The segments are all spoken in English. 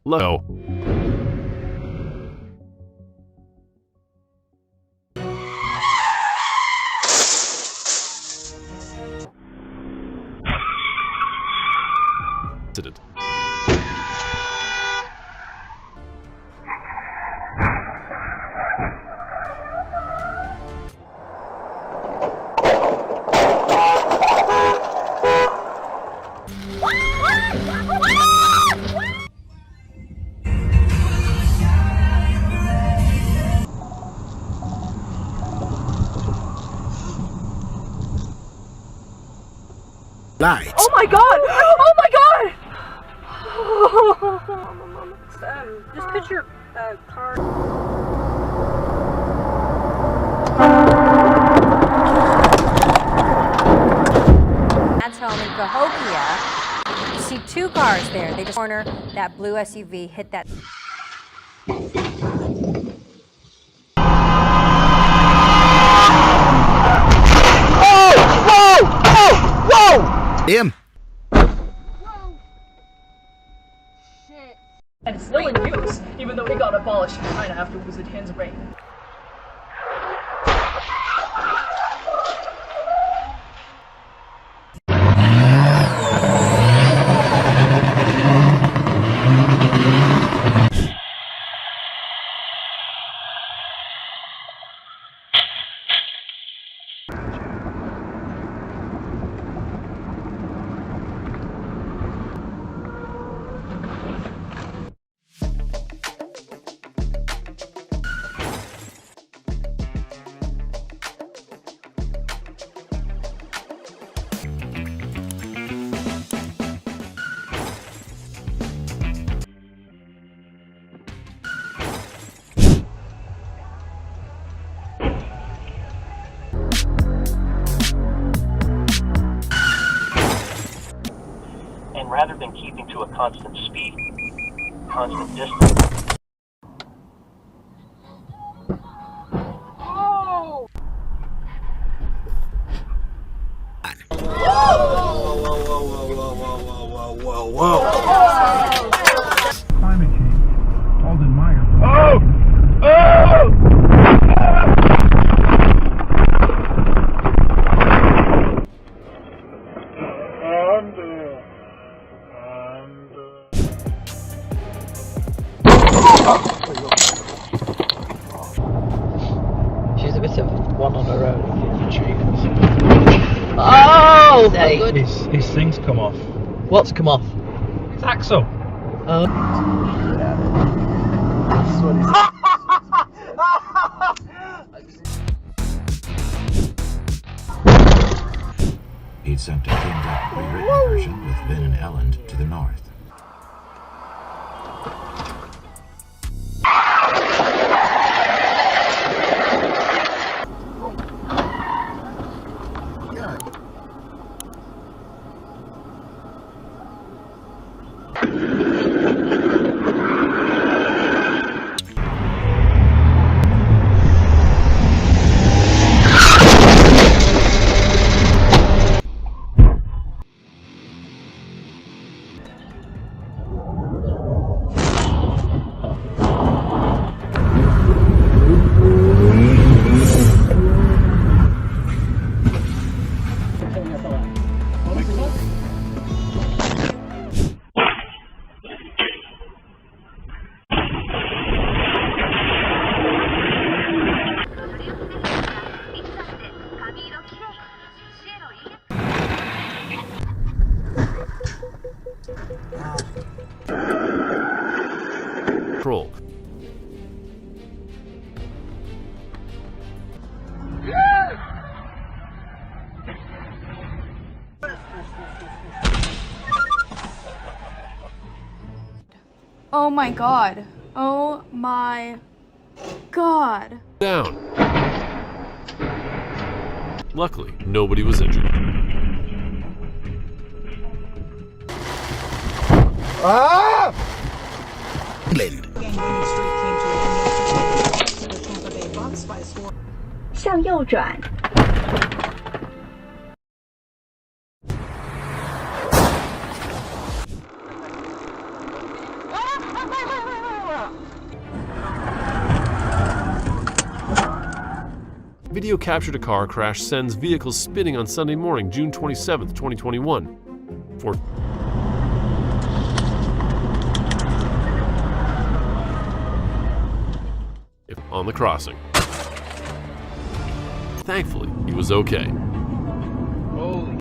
Low. Incident. Lights. Oh my god! Oh my god! Just put your card. That's home in Cahokia. You see two cars there. They just corner that blue SUV, hit that. Him. And it's still in use, even though it got abolished in China after Wu Zetian's reign. And rather than keeping to a constant speed, constant distance. Oh! Whoa. Climate change. Alden Meyer. She's a bit of one on her own. Oh! Good. His thing's come off. What's come off? His axle. He'd sent a cleaned-up, rewritten version with Vin and Elland to the north. Control. Oh my god. Oh my god. Down. Luckily, nobody was injured. England. 向右转。Video captured a car crash sends vehicles spinning on Sunday morning, June 27, 2021. On the crossing. Thankfully, he was okay. Holy.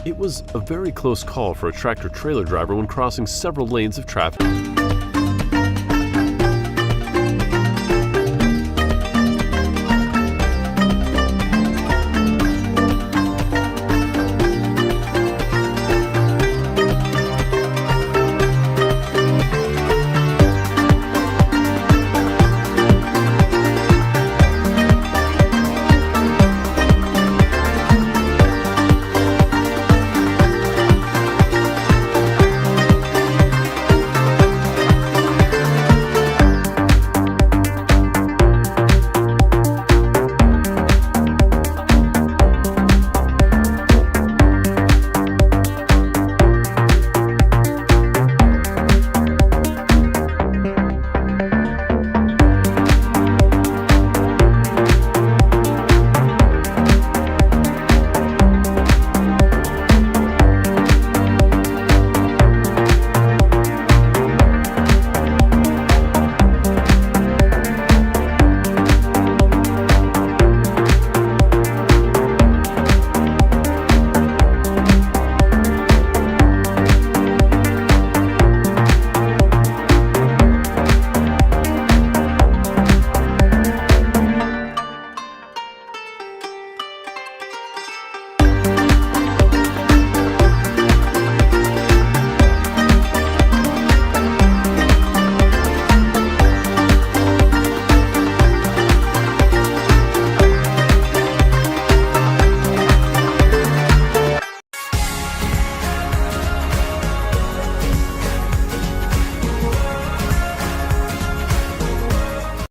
It was a very close call for a tractor-trailer driver when crossing several lanes of traffic.